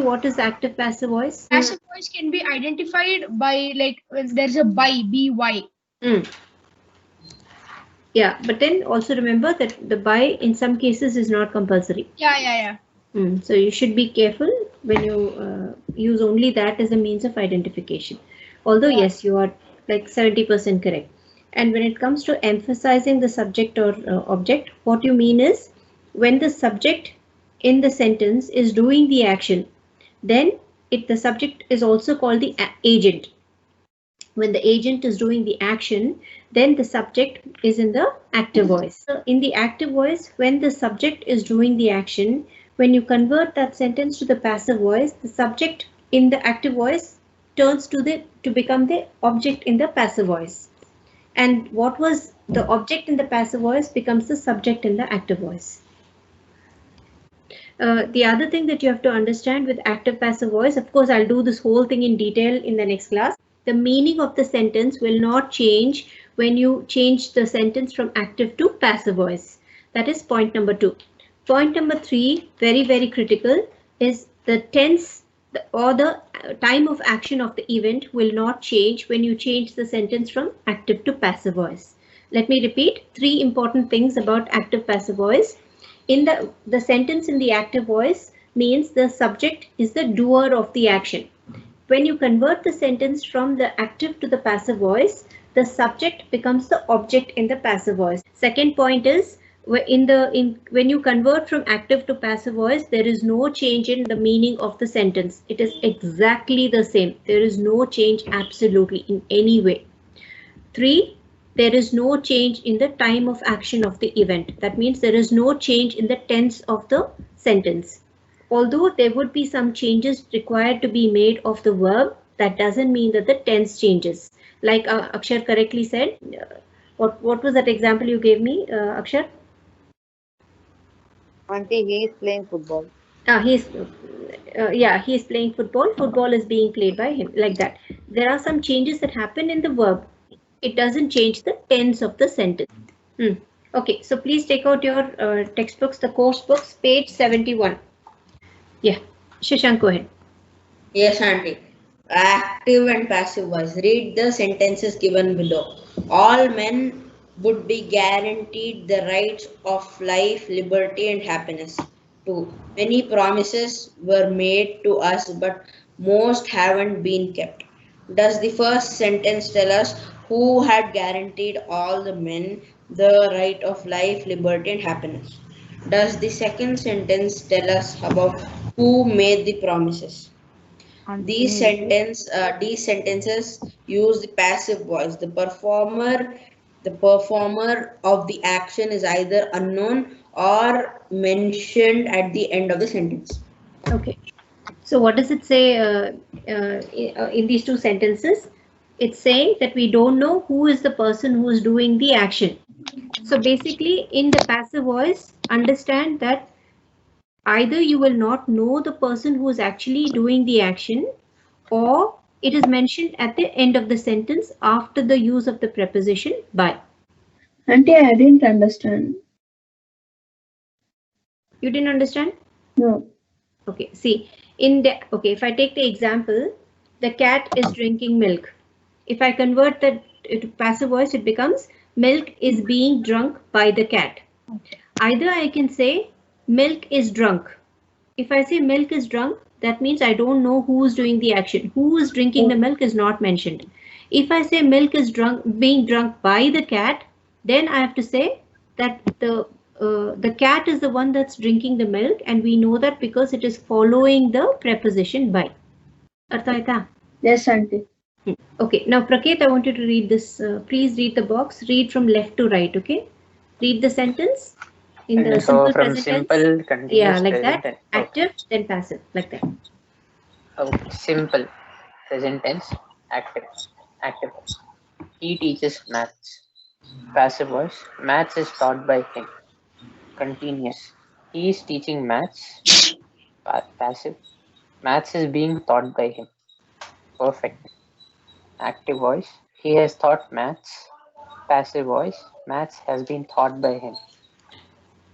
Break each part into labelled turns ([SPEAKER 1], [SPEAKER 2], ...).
[SPEAKER 1] what is active passive voice?
[SPEAKER 2] Passive voice can be identified by like when there's a by.
[SPEAKER 1] Mm. Yeah, but then also remember that the by in some cases is not compulsory.
[SPEAKER 2] Yeah.
[SPEAKER 1] So you should be careful when you use only that as a means of identification. Although
[SPEAKER 2] Yeah.
[SPEAKER 1] yes, you are like 70% correct. And when it comes to emphasizing the subject or object, what you mean is when the subject in the sentence is doing the action, then the subject is also called the agent. When the agent is doing the action, then the subject is in the active voice. So in the active voice, when the subject is doing the action, when you convert that sentence to the passive voice, the subject in the active voice turns to become the object in the passive voice. And what was the object in the passive voice becomes the subject in the active voice. The other thing that you have to understand with active passive voice, of course, I'll do this whole thing in detail in the next class. The meaning of the sentence will not change when you change the sentence from active to passive voice. That is point number 2. Point number 3, very, very critical, is the tense or the time of action of the event will not change when you change the sentence from active to passive voice. Let me repeat 3 important things about active passive voice. In the sentence in the active voice means the subject is the doer of the action. When you convert the sentence from the active to the passive voice, the subject becomes the object in the passive voice. Second point is when you convert from active to passive voice, there is no change in the meaning of the sentence. It is exactly the same. There is no change absolutely in any way. 3, there is no change in the time of action of the event. That means there is no change in the tense of the sentence. Although there would be some changes required to be made of the verb, that doesn't mean that the tense changes. Like Akshar correctly said, what was that example you gave me, Akshar?
[SPEAKER 3] Auntie, he is playing football.
[SPEAKER 1] He's playing football. Football is being played by him, like that. There are some changes that happen in the verb. It doesn't change the tense of the sentence. Hmm. Okay, so please take out your textbooks, the course books, page 71. Yeah, Shashank, go ahead.
[SPEAKER 4] Yes, auntie. Active and passive voice. Read the sentences given below. All men would be guaranteed the rights of life, liberty, and happiness. 2. Many promises were made to us, but most haven't been kept. Does the first sentence tell us who had guaranteed all the men the right of life, liberty, and happiness? Does the second sentence tell us about who made the promises? These sentences use the passive voice. The performer of the action is either unknown or mentioned at the end of the sentence.
[SPEAKER 1] Okay, so what does it say in these two sentences? It's saying that we don't know who is the person who is doing the action. So basically, in the passive voice, understand that either you will not know the person who is actually doing the action, or it is mentioned at the end of the sentence after the use of the preposition by.
[SPEAKER 2] Auntie, I didn't understand.
[SPEAKER 1] You didn't understand?
[SPEAKER 2] No.
[SPEAKER 1] Okay, see, if I take the example, the cat is drinking milk. If I convert that to passive voice, it becomes milk is being drunk by the cat. Either I can say milk is drunk. If I say milk is drunk, that means I don't know who is doing the action. Who is drinking the milk is not mentioned. If I say milk is being drunk by the cat, then I have to say that the cat is the one that's drinking the milk, and we know that because it is following the preposition by. Artha aita?
[SPEAKER 2] Yes, Auntie.
[SPEAKER 1] Okay, now Praket, I want you to read this. Please read the box. Read from left to right, okay? Read the sentence in the
[SPEAKER 5] And so
[SPEAKER 1] simple
[SPEAKER 5] from
[SPEAKER 1] present tense.
[SPEAKER 5] simple, continuous,
[SPEAKER 1] Yeah, like
[SPEAKER 5] present
[SPEAKER 1] that.
[SPEAKER 5] tense.
[SPEAKER 1] Active, then passive, like that.
[SPEAKER 5] Okay. Simple, present tense, active. Active. He teaches maths. Passive voice. Maths is taught by him. Continuous. He is teaching maths. Passive. Maths is being taught by him. Perfect. Active voice. He has taught maths. Passive voice. Maths has been taught by him.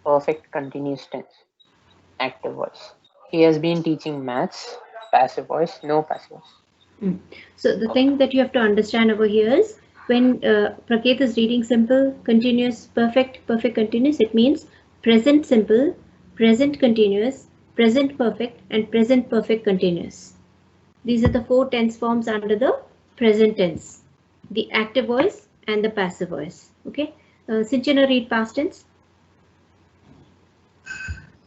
[SPEAKER 5] Perfect continuous tense. Active voice. He has been teaching maths. Passive voice, no passive voice.
[SPEAKER 1] So the thing that you have to understand over here is when Praket is reading simple, continuous, perfect, perfect continuous, it means present simple, present continuous, present perfect, and present perfect continuous. These are the 4 tense forms under the present tense, the active voice and the passive voice. Okay, Sinchana, read past tense.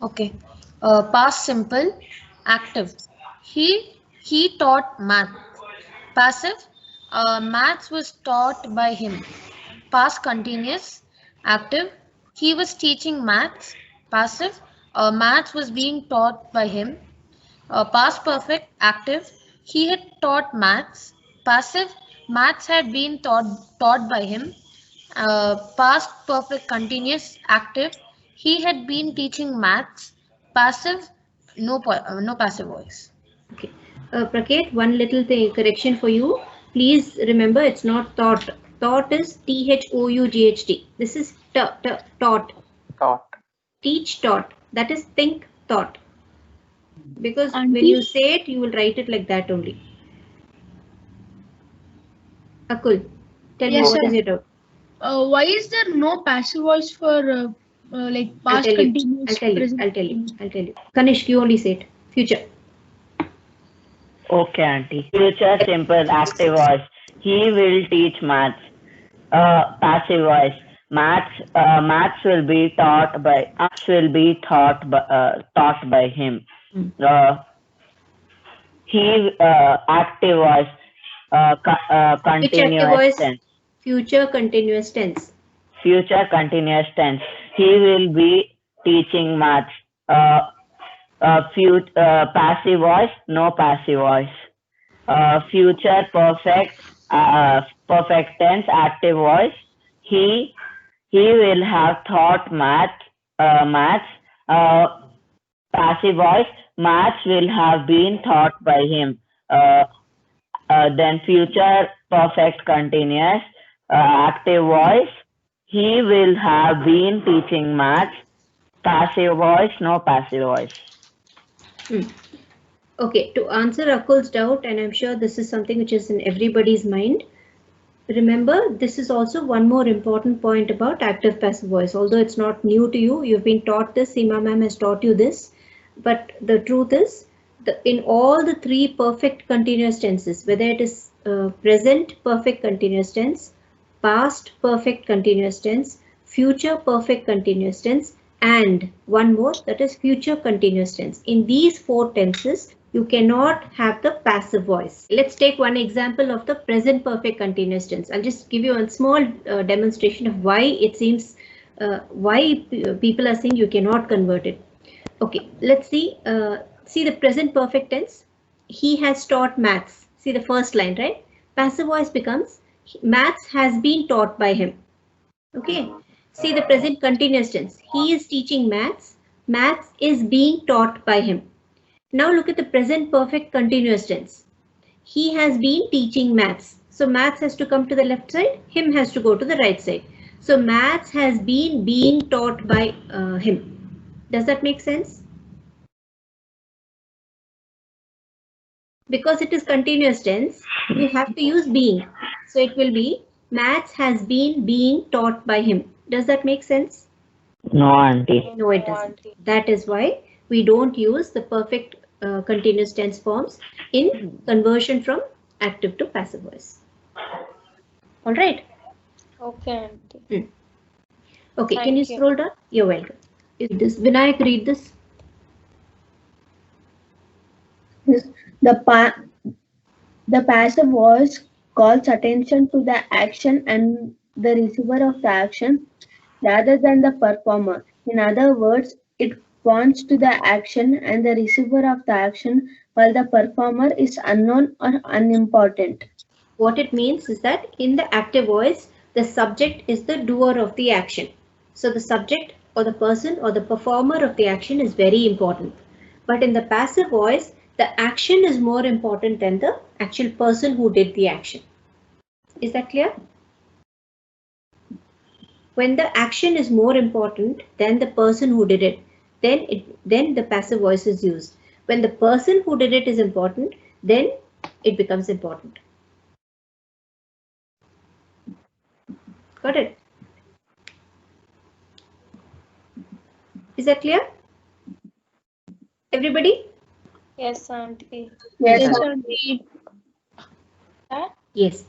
[SPEAKER 2] Okay. Past simple, active. He taught math. Passive, maths was taught by him. Past continuous, active. He was teaching maths. Passive, maths was being taught by him. Past perfect, active. He had taught maths. Passive, maths had been taught by him. Past perfect continuous, active. He had been teaching maths. Passive, no passive voice.
[SPEAKER 1] Okay, Praket, one little thing, correction for you. Please remember, it's not thought. Thought is THOUGHT. This is taught.
[SPEAKER 5] Thought.
[SPEAKER 1] Teach taught. That is think thought. Because when
[SPEAKER 2] Auntie?
[SPEAKER 1] you say it, you will write it like that only. Akul, tell me
[SPEAKER 2] Yes,
[SPEAKER 1] what
[SPEAKER 2] sir.
[SPEAKER 1] is your doubt.
[SPEAKER 2] Why is there no passive voice for like
[SPEAKER 1] I'll
[SPEAKER 2] past
[SPEAKER 1] tell you.
[SPEAKER 2] continuous,
[SPEAKER 1] I'll tell you.
[SPEAKER 2] present
[SPEAKER 1] I'll tell you.
[SPEAKER 2] continuous?
[SPEAKER 1] I'll tell you. Kanishk, you only say it. Future.
[SPEAKER 6] Okay, auntie. Future simple active voice. He will teach maths. Passive voice. Maths will be taught by him. He active voice.
[SPEAKER 1] Which active
[SPEAKER 6] Continuous
[SPEAKER 1] voice?
[SPEAKER 6] tense.
[SPEAKER 1] Future continuous tense.
[SPEAKER 6] Future continuous tense. He will be teaching maths. Passive voice, no passive voice. Future perfect tense, active voice. He will have taught maths. Passive voice, maths will have been taught by him. Then future perfect continuous, active voice. He will have been teaching maths. Passive voice, no passive voice.
[SPEAKER 1] Okay, to answer Akul's doubt, and I'm sure this is something which is in everybody's mind, remember this is also one more important point about active passive voice. Although it's not new to you, you've been taught this, Seema ma'am has taught you this, but the truth is, in all the 3 perfect continuous tenses, whether it is present perfect continuous tense, past perfect continuous tense, future perfect continuous tense, and one more, that is future continuous tense. In these 4 tenses, you cannot have the passive voice. Let's take one example of the present perfect continuous tense. I'll just give you a small demonstration of why it seems, why people are saying you cannot convert it. Okay, let's see. See the present perfect tense. He has taught maths. See the first line, right? Passive voice becomes maths has been taught by him. Okay. See the present continuous tense. He is teaching maths. Maths is being taught by him. Now look at the present perfect continuous tense. He has been teaching maths. So maths has to come to the left side. Him has to go to the right side. So maths has been being taught by him. Does that make sense? Because it is continuous tense, we have to use being. So it will be maths has been being taught by him. Does that make sense?
[SPEAKER 6] No, auntie.
[SPEAKER 1] No, it doesn't. That is why we don't use the perfect continuous tense forms in conversion from active to passive voice. All right.
[SPEAKER 3] Okay, auntie.
[SPEAKER 1] Okay,
[SPEAKER 3] Thank
[SPEAKER 1] can you
[SPEAKER 3] you.
[SPEAKER 1] scroll down? You're welcome. Read this. Vinayak, read this.
[SPEAKER 7] The passive voice calls attention to the action and the receiver of the action rather than the performer. In other words, it points to the action and the receiver of the action while the performer is unknown or unimportant.
[SPEAKER 1] What it means is that in the active voice, the subject is the doer of the action. So the subject or the person or the performer of the action is very important. But in the passive voice, the action is more important than the actual person who did the action. Is that clear? When the action is more important than the person who did it, then the passive voice is used. When the person who did it is important, then it becomes important. Got it? Is that clear? Everybody?
[SPEAKER 3] Yes, auntie.
[SPEAKER 7] Yes,
[SPEAKER 2] auntie.
[SPEAKER 1] Yes.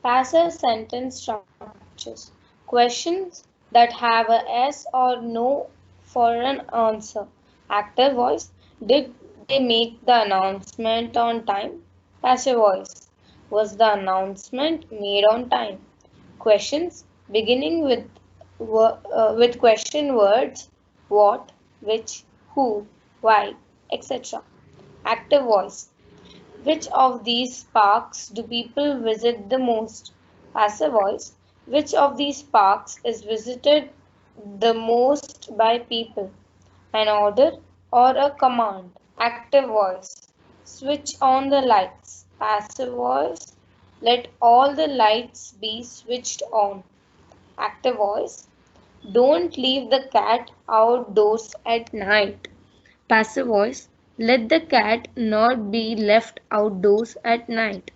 [SPEAKER 3] Passive sentence structures. Questions that have a yes or no for an answer. Active voice. Did they make the announcement on time? Passive voice. Was the announcement made on time? Questions beginning with question words what, which, who, why, etc. Active voice. Which of these parks do people visit the most? Passive voice. Which of these parks is visited the most by people? An order or a command? Active voice. Switch on the lights. Passive voice. Let all the lights be switched on. Active voice. Don't leave the cat outdoors at night. Passive voice. Let the cat not be left outdoors at night.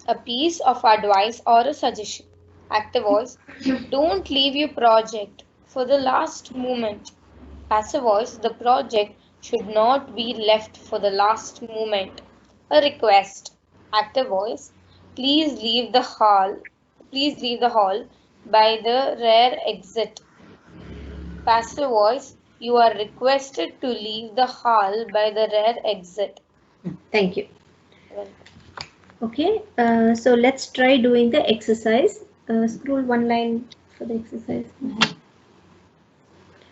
[SPEAKER 3] A piece of advice or a suggestion. Active voice. Don't leave your project for the last moment. Passive voice. The project should not be left for the last moment. A request. Active voice. Please leave the hall. Please leave the hall by the rear exit. Passive voice. You are requested to leave the hall by the rear exit.
[SPEAKER 1] Thank you. Okay, so let's try doing the exercise. Scroll one line for the exercise.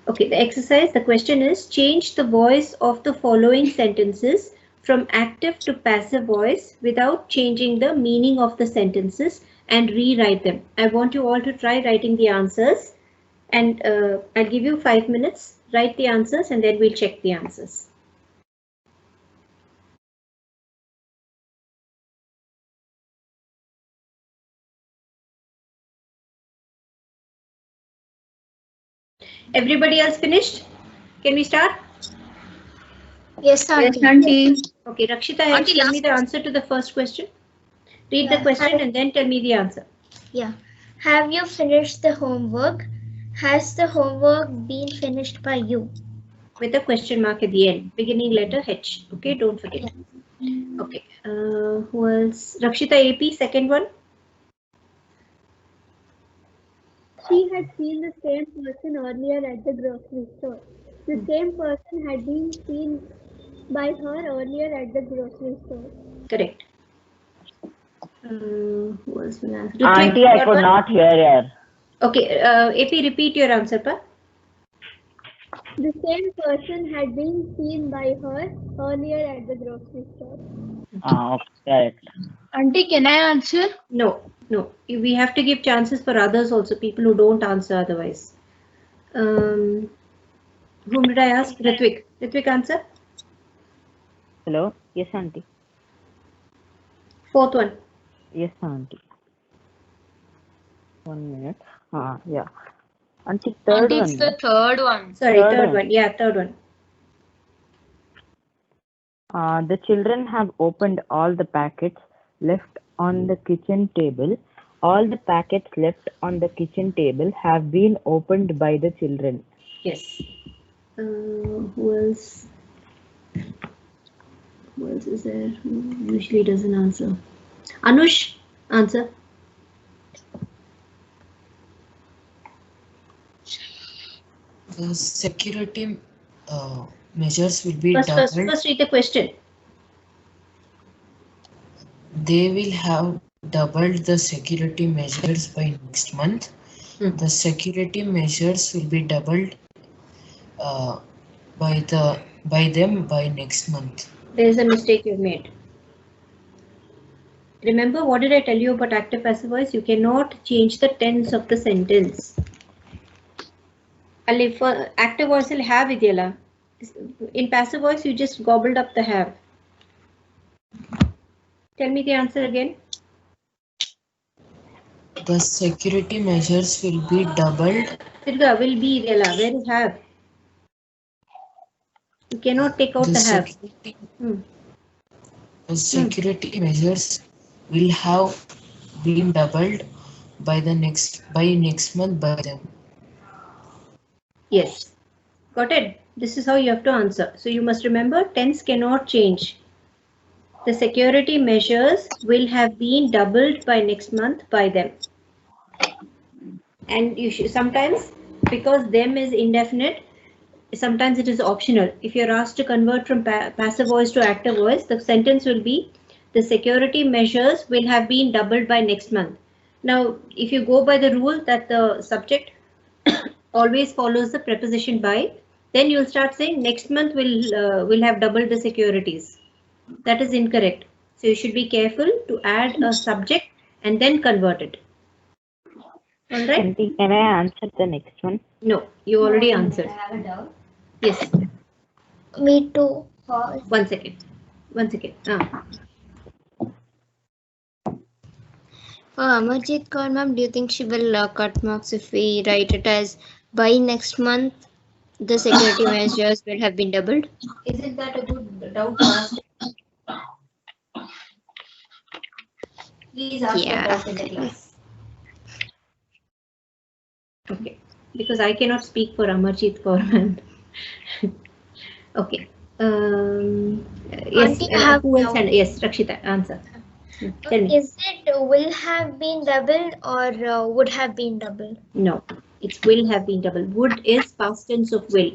[SPEAKER 1] Okay, the exercise, the question is change the voice of the following sentences from active to passive voice without changing the meaning of the sentences and rewrite them. I want you all to try writing the answers, and I'll give you 5 minutes. Write the answers and then we'll check the answers. Everybody else finished? Can we start?
[SPEAKER 3] Yes,
[SPEAKER 7] yes, auntie.
[SPEAKER 1] Okay, Rakshita, tell me the answer to the first question. Read the question and then tell me the answer.
[SPEAKER 8] Yeah. Have you finished the homework? Has the homework been finished by you?
[SPEAKER 1] With a question mark at the end, beginning letter H. Okay, don't forget. Okay, who else? Rakshita AP, second one.
[SPEAKER 8] She had seen the same person earlier at the grocery store. The same person had been seen by her earlier at the grocery store.
[SPEAKER 1] Correct. Who else will answer?
[SPEAKER 6] Auntie, I could not hear her.
[SPEAKER 1] Okay, AP, repeat your answer, Pa.
[SPEAKER 8] The same person had been seen by her earlier at the grocery store.
[SPEAKER 6] Okay, correct.
[SPEAKER 2] Auntie, can I answer?
[SPEAKER 1] No. We have to give chances for others also, people who don't answer otherwise. Whom did I ask? Ritvik. Ritvik, answer.
[SPEAKER 6] Hello? Yes, auntie.
[SPEAKER 1] Fourth one.
[SPEAKER 6] Yes, auntie. 1 minute. Yeah. Auntie, third
[SPEAKER 2] Auntie,
[SPEAKER 6] one.
[SPEAKER 2] it's the third one.
[SPEAKER 1] Sorry, third one. Yeah, third one.
[SPEAKER 6] The children have opened all the packets left on the kitchen table. All the packets left on the kitchen table have been opened by the children.
[SPEAKER 1] Yes. Who else? Who else is there? Who usually doesn't answer? Anush, answer.
[SPEAKER 9] The security measures will be
[SPEAKER 1] First read the question.
[SPEAKER 9] They will have doubled the security measures by next month. The security measures will be doubled by them by next month.
[SPEAKER 1] There is a mistake you've made. Remember, what did I tell you about active passive voice? You cannot change the tense of the sentence. For active voice will have ideyala. In passive voice, you just gobbled up the have. Tell me the answer again.
[SPEAKER 9] The security measures will be doubled.
[SPEAKER 1] Sirga, will be ideyala. Where is have? You cannot take out the have.
[SPEAKER 9] The security measures will have been doubled by next month by them.
[SPEAKER 1] Yes. Got it? This is how you have to answer. So you must remember tense cannot change. The security measures will have been doubled by next month by them. And you should sometimes, because them is indefinite, sometimes it is optional. If you're asked to convert from passive voice to active voice, the sentence will be the security measures will have been doubled by next month. Now, if you go by the rule that the subject always follows the preposition by, then you'll start saying next month will have doubled the securities. That is incorrect. So you should be careful to add a subject and then convert it. All right.
[SPEAKER 6] Can I answer the next one?
[SPEAKER 1] No, you already answered.
[SPEAKER 10] I have a doubt.
[SPEAKER 1] Yes.
[SPEAKER 8] Me too.
[SPEAKER 1] 1 second. 1 second.
[SPEAKER 10] Amarjit Kaur ma'am, do you think she will cut marks if we write it as by next month the security measures will have been doubled?
[SPEAKER 1] Isn't that a good doubt to ask? Please ask the doubt in the class. Okay, because I cannot speak for Amarjit Kaur ma'am. Okay. Yes. Who else? Yes, Rakshita, answer. Tell me.
[SPEAKER 8] Is it will have been doubled or would have been doubled?
[SPEAKER 1] No, it will have been doubled. Would is past tense of will.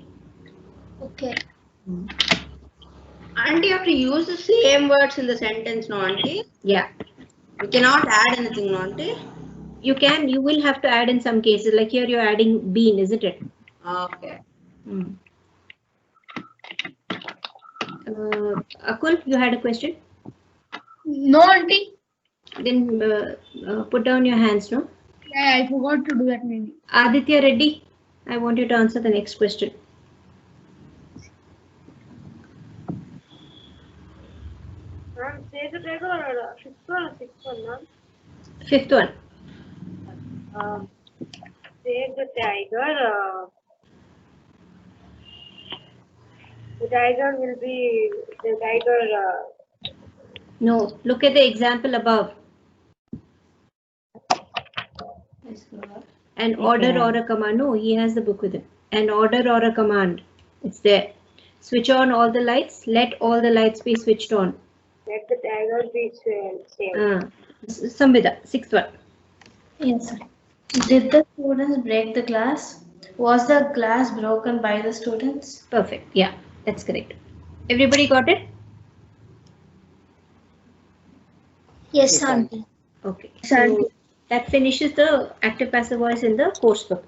[SPEAKER 8] Okay.
[SPEAKER 4] Auntie, you have to use the same words in the sentence, no, Auntie?
[SPEAKER 1] Yeah.
[SPEAKER 4] You cannot add anything, no, Auntie?
[SPEAKER 1] You can. You will have to add in some cases. Like here, you're adding been, isn't it?
[SPEAKER 4] Okay.
[SPEAKER 1] Akul, you had a question?
[SPEAKER 7] No, auntie.
[SPEAKER 1] Then put down your hands, no?
[SPEAKER 7] Yeah, I forgot to do that maybe.
[SPEAKER 1] Aditya Reddy, I want you to answer the next question.
[SPEAKER 3] Ma'am, say the tiger or fifth one or sixth one, ma'am?
[SPEAKER 1] Fifth one.
[SPEAKER 3] Say the tiger. The tiger will be the tiger.
[SPEAKER 1] No, look at the example above. An order or a command. No, he has the book with him. An order or a command. It's there. Switch on all the lights. Let all the lights be switched on.
[SPEAKER 3] Let the tiger be saved.
[SPEAKER 1] Samvida, sixth one.
[SPEAKER 11] Yes, sir. Did the students break the glass? Was the glass broken by the students?
[SPEAKER 1] Perfect. Yeah, that's correct. Everybody got it?
[SPEAKER 8] Yes, auntie.
[SPEAKER 1] Okay. So that finishes the active passive voice in the course book.